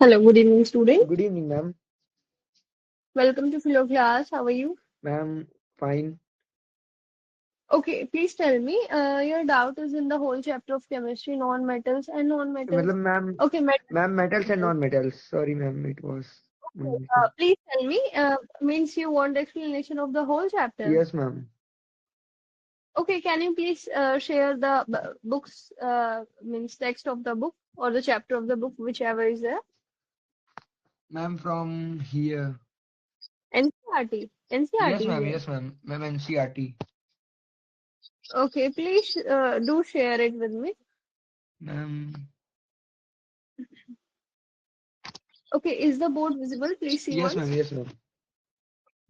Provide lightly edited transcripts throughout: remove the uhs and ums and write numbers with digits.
Hello, good evening, student. Good evening, ma'am. Welcome to Philo class. How are you? Ma'am, fine. Okay, please tell me. Your doubt is in the whole chapter of chemistry, non-metals and non-metals. मतलब ma'am Okay, ma'am metals and metals. Non metals sorry ma'am it was Okay, please tell me. Means you want explanation of the whole chapter. Yes ma'am. Okay, can you please share the books, means text of the book or the chapter of the book, whichever is there. Ma'am from here. NCRT. Yes NCRT is ma'am, there. Yes ma'am, ma'am NCERT. Okay, please do share it with me. Ma'am Okay, is the board visible? Please see yes once. Ma'am, yes ma'am.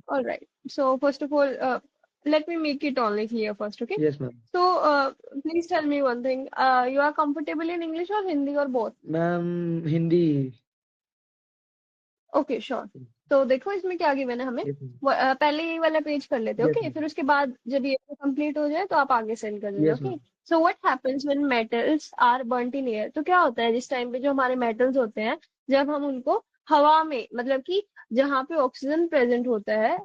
All right. So first of all, let me make it only clear first, okay? Yes ma'am. So please tell me one thing. You are comfortable in English or Hindi or both? Ma'am Hindi. Okay, sure. तो देखो इसमें क्या given है हमें. Yes ma'am, पहले ये वाला page कर लेते हैं, यस ओके? मैम, फिर उसके बाद जब ये कंप्लीट हो जाए तो आप आगे सेंड कर देना, yes okay? Ma'am. So what happens when metals are burnt in air. तो क्या होता है जिस टाइम पे जो हमारे मेटल्स होते हैं, जब हम उनको हवा में, मतलब कि जहाँ पे ऑक्सीजन प्रेजेंट होता है,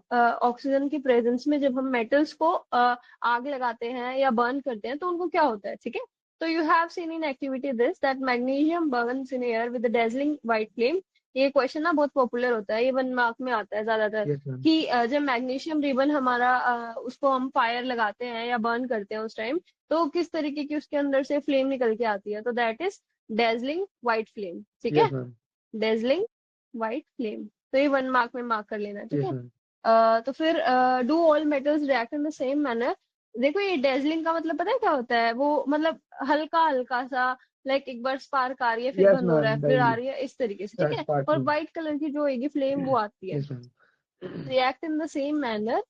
ऑक्सीजन की प्रेजेंस में जब हम मेटल्स को आग लगाते हैं या बर्न करते हैं तो उनको क्या होता है, ठीक है? तो you have seen in activity this that magnesium Burns in air with dazzling white flame. ये क्वेश्चन ना बहुत पॉपुलर होता है, ये 1 मार्क में आता है ज्यादातर. Yes ma'am. कि जब मैग्नीशियम रिबन हमारा उसको हम फायर लगाते हैं या बर्न करते हैं उस टाइम, तो किस तरीके की उसके अंदर से फ्लेम निकल के आती है. तो that is dazzling white flame, ठीक है? Yes ma'am. Dazzling white flame. तो ये 1 मार्क में मार्क कर लेना, ठीक यस है? मैम. तो फिर do all metals react in the same manner. देखो ये डेजलिंग का मतलब पता है क्या होता है? वो मतलब हल्का हल्का सा, लाइक एक बार स्पार्क आ रही है फिर यस बंद हो रहा मैम, है फिर आ वही रही है, इस तरीके से, ठीक है? और स्पार्कलिंग. व्हाइट कलर की जो होगी फ्लेम वो आती है. Yes ma'am. React in the same manner.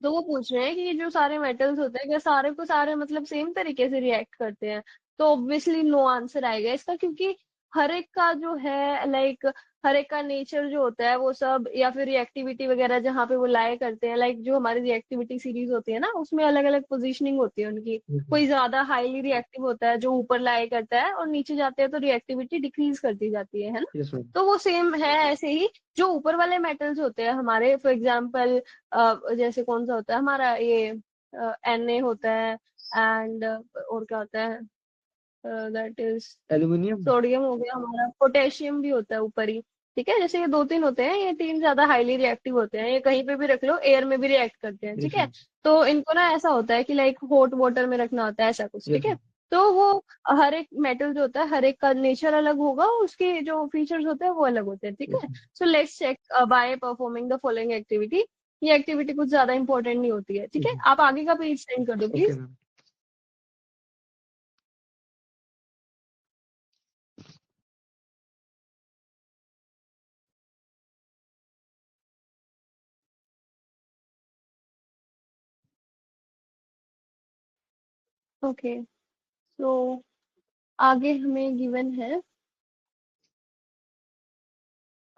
तो वो पूछ रहे हैं कि ये जो सारे मेटल्स होते हैं क्या सारे को सारे मतलब सेम तरीके से रिएक्ट करते हैं. तो ऑब्वियसली नो आंसर आएगा इसका, क्योंकि हर एक का जो है लाइक हर एक का नेचर जो होता है वो सब, या फिर रिएक्टिविटी वगैरह जहाँ पे वो लाए करते हैं, लाइक जो हमारी रिएक्टिविटी सीरीज होती है ना उसमें अलग अलग पोजीशनिंग होती है उनकी. कोई ज्यादा हाईली रिएक्टिव होता है जो ऊपर लाए करता है, और नीचे जाते हैं तो रिएक्टिविटी डिक्रीज करती जाती है ना? Yes ma'am. तो वो सेम है ऐसे ही. जो ऊपर वाले मेटल्स होते हैं हमारे, फॉर एग्जाम्पल जैसे कौन सा होता है हमारा ये Na होता है, एंड और क्या होता है, दैट इज एल्यूमिनियम. सोडियम हो गया हमारा, पोटेशियम भी होता है ऊपर ही, ठीक है? जैसे ये 2-3 होते हैं, ये 3 ज्यादा हाईली रिएक्टिव होते हैं, ये कहीं पे भी रख लो एयर में भी रिएक्ट करते हैं, ठीक यस है? मैम. तो इनको ना ऐसा होता है कि लाइक हॉट वाटर में रखना होता है, ऐसा कुछ, यस ठीक है? मैम. तो वो हर एक मेटल जो होता है हर एक का नेचर अलग होगा, और उसके जो फीचर्स होते हैं वो अलग होते हैं, ठीक यस है? Ma'am. So let's check by performing the following activity. ये एक्टिविटी कुछ ज्यादा इंपॉर्टेंट नहीं होती है, ठीक है? आप आगे का पेज सेंड कर दो ओके प्लीज. मैम. ओके, सो आगे हमें गिवन है.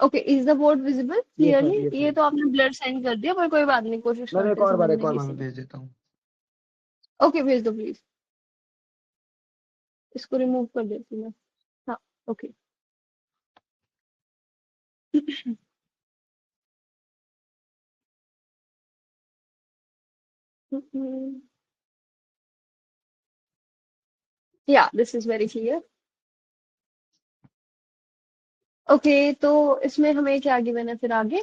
Okay, is the board visible yes clearly? Ma'am, yes ये मैम. तो आपने ब्लर सेंड कर दिया, पर कोई बात नहीं, कोशिश मैम करते हैं एक समझने और की बार मैं इसी में. भेज देता हूँ. ओके, भेज दो प्लीज. इसको रिमूव कर देती हूँ मैं. हाँ. Okay. Yeah this is very clear. Okay, तो इसमें हमें क्या गिवन है फिर आगे?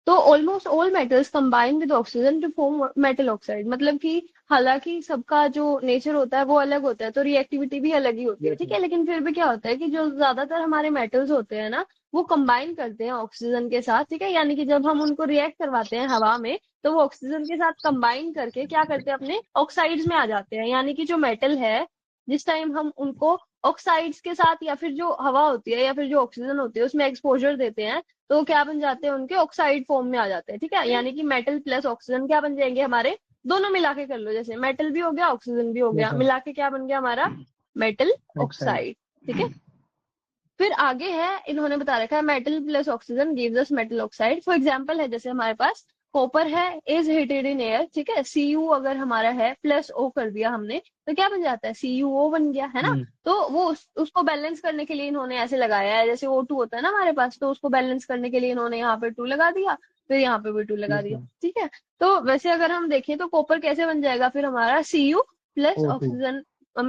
तो almost all metals combine with oxygen to form metal oxide. मतलब कि हालांकि सबका जो नेचर होता है वो अलग होता है, तो रिएक्टिविटी भी अलग ही होती है, यस ठीक मैम. है? लेकिन फिर भी क्या होता है कि जो ज्यादातर हमारे मेटल्स होते हैं ना, वो कंबाइन करते हैं ऑक्सीजन के साथ, ठीक है? यानी कि जब हम उनको रिएक्ट करवाते हैं हवा में, तो वो ऑक्सीजन के साथ कंबाइन करके क्या करते हैं, अपने ऑक्साइड्स में आ जाते हैं. यानी कि जो मेटल है, जिस टाइम हम उनको ऑक्साइड्स के साथ या फिर जो हवा होती है या फिर जो ऑक्सीजन होती है उसमें एक्सपोजर देते हैं, तो क्या बन जाते हैं, उनके ऑक्साइड फॉर्म में आ जाते हैं, ठीक है? यानी कि मेटल प्लस ऑक्सीजन क्या बन जाएंगे हमारे, दोनों मिला के कर लो, जैसे मेटल भी हो गया ऑक्सीजन भी हो यस गया, मैम. मिला के क्या बन गया हमारा, मेटल ऑक्साइड. ऑक्साइड, ठीक है? फिर आगे है, इन्होंने बता रखा है metal plus oxygen gives us metal oxide. For example है जैसे हमारे पास कॉपर है इज हीटेड इन एयर, ठीक है, Cu अगर हमारा है प्लस O कर दिया हमने तो क्या बन जाता है, CuO बन गया है ना। हम्म तो वो उसको बैलेंस करने के लिए इन्होंने ऐसे लगाया है, जैसे O2 होता है ना हमारे पास, तो उसको बैलेंस करने के लिए इन्होंने यहाँ पे 2 लगा दिया, फिर यहाँ पे भी 2 लगा यस दिया, मैम। ठीक है। तो वैसे अगर हम देखें तो कॉपर कैसे बन जाएगा फिर हमारा, Cu प्लस O2 ऑक्सीजन,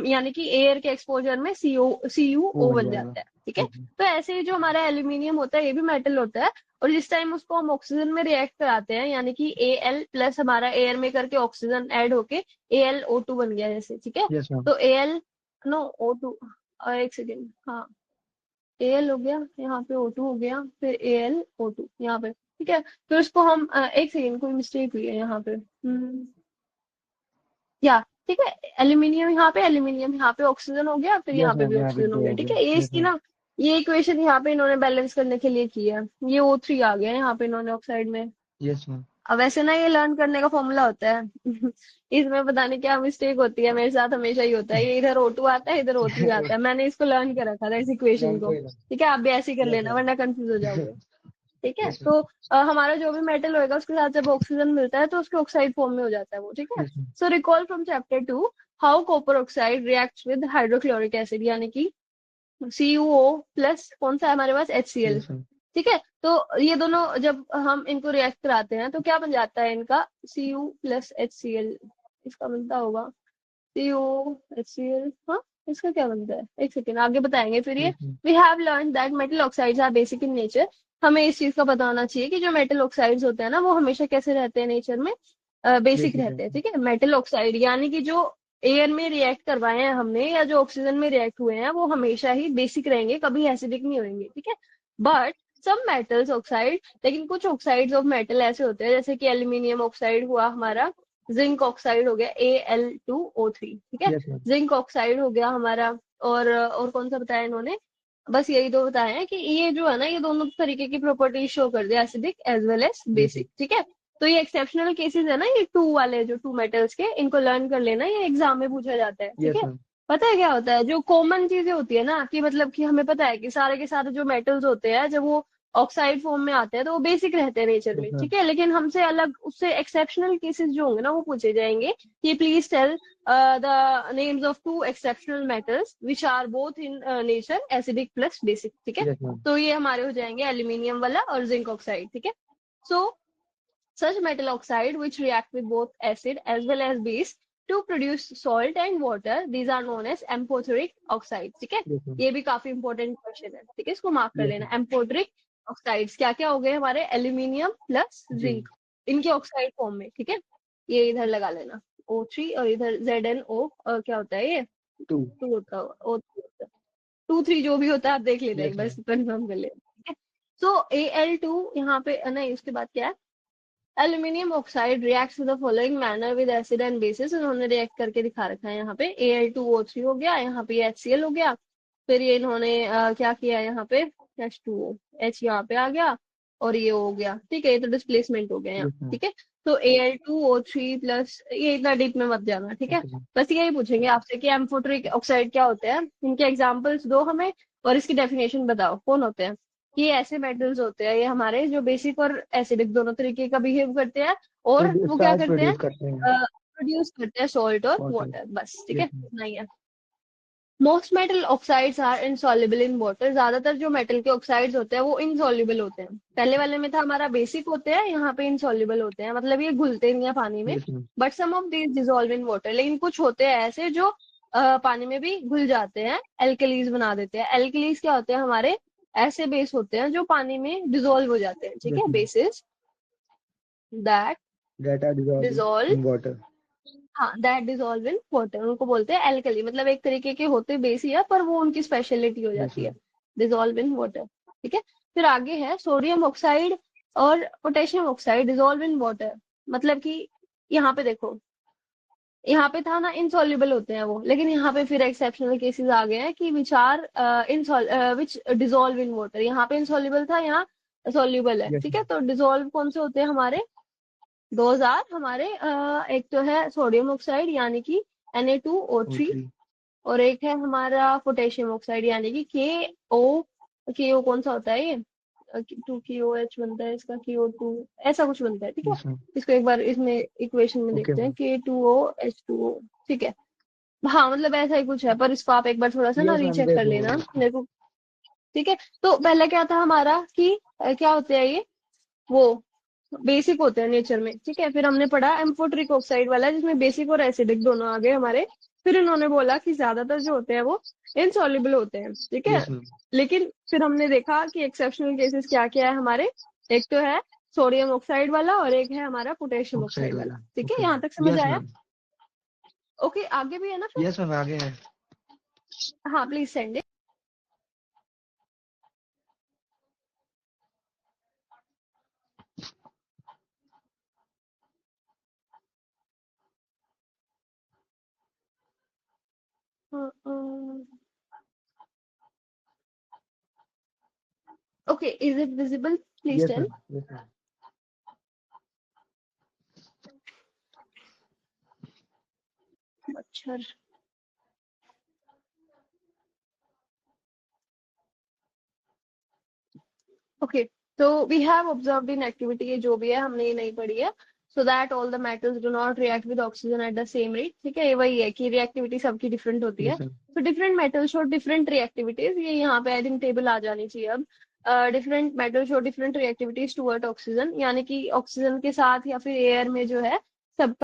यानी कि एयर के एक्सपोजर में O CuO बन बन जाएगा। जाता है, ठीक है। Yes ma'am. तो ऐसे ही जो हमारा एल्यूमिनियम होता है ये भी मेटल होता है, और जिस टाइम उसको हम ऑक्सीजन में रिएक्ट कराते हैं, यानी कि Al प्लस हमारा एयर में करके ऑक्सीजन ऐड होके AlO2 बन गया जैसे, ठीक है। Yes ma'am. तो Al, नो O2, एक सेकेंड, हाँ Al हो गया, यहाँ पे O2 हो गया, फिर AlO2 यहाँ पे, ठीक है। फिर उसको हम एक सेकेंड, कोई मिस्टेक हुई है यहाँ पे, या ठीक है, एल्यूमिनियम यहाँ पे, एल्यूमिनियम यहाँ पे ऑक्सीजन हो गया, फिर यस यहाँ पे भी मैम, यहाँ पे ऑक्सीजन हो 2 गया, हो ठीक गया। है। ये यस इसकी मैम। ना, ये इक्वेशन यहाँ पे इन्होंने बैलेंस करने के लिए की है, ये O3 आ गया यहाँ पे इन्होंने ऑक्साइड में। Yes ma'am. अब वैसे ना ये लर्न करने का फॉर्मूला होता है इसमें पता नहीं क्या मिस्टेक होती है, मेरे साथ हमेशा ही होता है, ये इधर O2 आता है, इधर O3 आता है, मैंने इसको लर्न कर रखा था इस इक्वेशन मैम को, कोई ना। ठीक है। आप भी ऐसे ही कर यस लेना मैम। वरना कंफ्यूज हो जाओगे, ठीक है। Yes ma'am. तो हमारा जो भी मेटल होएगा उसके साथ जब ऑक्सीजन मिलता है तो उसके ऑक्साइड फॉर्म में हो जाता है वो, ठीक है। Yes ma'am. So recall from chapter 2 how copper oxide reacts with hydrochloric acid, यानी कि CuO प्लस कौन सा है हमारे पास, HCl, यस मैम। ठीक है। तो ये दोनों जब हम इनको रिएक्ट कराते हैं तो क्या बन जाता है इनका, Cu प्लस HCl, इसका बनता होगा CuHCl, हाँ इसका क्या बनता है, एक सेकेंड आगे बताएंगे फिर ये। Yes ma'am. We have learn that metal oxides are basic in nature, हमें इस चीज का पता होना चाहिए कि जो मेटल ऑक्साइड्स होते हैं ना वो हमेशा कैसे रहते हैं नेचर में, बेसिक बेसिक रहते हैं, रहता है। ठीक है। मेटल ऑक्साइड यानी कि जो एयर में रिएक्ट करवाए हैं हमने या जो ऑक्सीजन में रिएक्ट हुए हैं वो हमेशा ही बेसिक रहेंगे, कभी एसिडिक नहीं होंगे, ठीक है। बट सम मेटल्स ऑक्साइड, लेकिन कुछ ऑक्साइड्स ऑफ मेटल ऐसे होते हैं जैसे कि एल्यूमिनियम ऑक्साइड हुआ हमारा, जिंक ऑक्साइड हो गया Al2O3, ठीक है। Yes ma'am. जिंक ऑक्साइड हो गया हमारा, और कौन सा बताया इन्होंने, बस यही दो बताए हैं कि ये जो है ना ये दोनों तरीके की प्रॉपर्टीज शो कर दे, acidic as well as yes ma'am. Basic, ठीक है। तो ये एक्सेप्शनल केसेस है ना, ये टू वाले जो टू मेटल्स के, इनको लर्न कर लेना, ये एग्जाम में पूछा जाता है, ठीक यस है। मैम। पता है क्या होता है, जो कॉमन चीजें होती है ना, कि मतलब कि हमें पता है कि सारे के सारे जो मेटल्स होते हैं जब वो ऑक्साइड फॉर्म में आते हैं तो वो बेसिक रहते हैं नेचर यस में, मैम। ठीक है। लेकिन हमसे अलग उससे एक्सेप्शनल केसेस जो होंगे ना वो पूछे जाएंगे कि please tell the names of two exceptional metals which are both in nature acidic plus basic, ठीक है। Yes ma'am. तो ये हमारे हो जाएंगे एल्यूमिनियम वाला और जिंक ऑक्साइड, ठीक है। सो such metal oxide which react with both acid as well as base to produce salt and water, these are known as amphoteric oxides, ठीक है। Yes ma'am. ये भी काफी इंपॉर्टेंट क्वेश्चन है, ठीक है, इसको मार्क कर यस लेना। मैम। एम्फोटरिक ऑक्साइड्स क्या क्या हो गए हमारे, एल्यूमिनियम प्लस जिंक। जिंक, इनके ऑक्साइड फॉर्म में, ठीक है। ये इधर लगा लेना O3, और इधर ZnO, और क्या होता है ये 2। टू होता है, O3 होता है, 2 3 जो भी होता है आप देख लेना एक यस बार, मैम। कंफर्म कर लेना, ठीक है। सो Al2 यहाँ पे नहीं, उसके बाद क्या है, aluminium oxide reacts with the following manner with acid and bases, उन्होंने रिएक्ट करके दिखा रखा है यहाँ पे, Al2O3 हो गया, यहाँ पे HCl हो गया, फिर ये इन्होंने क्या किया यहाँ पे, H2O, H यहाँ पे आ गया, और ये हो गया, ठीक है। ये तो डिस्प्लेसमेंट हो गया यहाँ, यस मैम। ठीक है। तो Al2O3 प्लस, ये इतना डीप में मत जाना, ठीक है। Okay ma'am. बस यही पूछेंगे आपसे कि एम्फोटरिक ऑक्साइड क्या होते हैं, इनके एग्जाम्पल्स दो हमें, और इसकी डेफिनेशन बताओ कौन होते हैं। ये ऐसे मेटल्स होते हैं ये हमारे जो बेसिक और एसिडिक दोनों तरीके का बिहेव करते हैं, और वो क्या स्टार्च करते हैं, प्रोड्यूस करते हैं। प्रोड्यूस करते हैं सॉल्ट और वाटर। वाटर, बस, ठीक है, यस मैम। इतना ही है। Most metal oxides are insoluble in water, ज्यादातर जो मेटल के ऑक्साइड्स होते हैं वो इनसॉल्युबल होते हैं, पहले वाले में था हमारा बेसिक होते हैं, यहाँ पे इनसॉल्युबल होते हैं, मतलब ये घुलते नहीं है पानी में। Yes ma'am. But some of these dissolve in water, लेकिन कुछ होते हैं ऐसे जो पानी में भी घुल जाते हैं, एल्कलीज बना देते हैं। एल्कलीज क्या होते हैं हमारे, ऐसे बेस होते हैं जो पानी में डिजोल्व हो जाते हैं, ठीक यस है, ma'am. Bases that that are dissolved dissolve, in water. हाँ दैट डिजोल्व इन वाटर, उनको बोलते हैं एल्कली, मतलब एक तरीके के होते बेस ही है पर वो उनकी स्पेशलिटी हो यस जाती है, मैम। डिजोल्व इन वाटर, ठीक है। फिर आगे है सोडियम ऑक्साइड और potassium oxide dissolve in water, मतलब कि यहाँ पे देखो, यहाँ पे था ना इनसॉल्युबल होते हैं वो, लेकिन यहाँ पे फिर एक्सेप्शनल केसेस आ गए हैं कि which are which dissolve in water, यहाँ पे इनसॉल्युबल था, यहाँ सॉल्युबल है, यस ठीक है। मैम। तो डिजोल्व कौन से होते हैं हमारे, 2000 हमारे, एक तो है सोडियम ऑक्साइड यानी कि Na2O3, O3। और एक है हमारा पोटेशियम ऑक्साइड यानी कि KO, KO कौन सा होता है ये, 2KOH बनता है, इसका KO2 ऐसा कुछ बनता है, ठीक है। Yes ma'am. इसको एक बार इसमें इक्वेशन में ओके देखते हैं, मैम। K2OH2O, ठीक है। हाँ मतलब ऐसा ही कुछ है, पर इसको आप एक बार थोड़ा सा ना यस मैम, रीचेक कर देख लो लेना इसको। मेरे को, ठीक है। तो पहले क्या था हमारा कि क्या होते हैं ये, वो बेसिक होते हैं नेचर में, ठीक है। फिर हमने पढ़ा एम्फोटरिक ऑक्साइड वाला, जिसमें बेसिक और एसिडिक दोनों आ गए हमारे। फिर इन्होंने बोला कि ज्यादातर जो होते हैं वो इनसॉल्युबल होते हैं, ठीक है। Yes ma'am. लेकिन फिर हमने देखा कि एक्सेप्शनल केसेस क्या क्या है हमारे। एक तो है सोडियम ऑक्साइड वाला, और एक है हमारा पोटेशियम ऑक्साइड ऑक्साइड वाला, वाला। ठीक है। ओके यहाँ मैम। तक समझ यस आया? मैम। ओके, आगे भी है ना फिर? यस मैम, आगे है। हाँ please send it. Okay, is it visible? Please yes tell. Ma'am. Yes ma'am. मच्छर। ओके, तो we have observed in activity, ये जो भी है हमने ये नहीं पढ़ी है। So that all the metals do not react with oxygen at the same rate, ठीक है। ये वही है कि रिएक्टिविटी सबकी डिफरेंट होती है। Yes ma'am. तो different metals show different reactivities, ये यहाँ पे आई थिंक टेबल आ जानी चाहिए अब। Different metal show different reactivities toward oxygen, यानी कि ऑक्सीजन के साथ या फिर एयर में जो है सब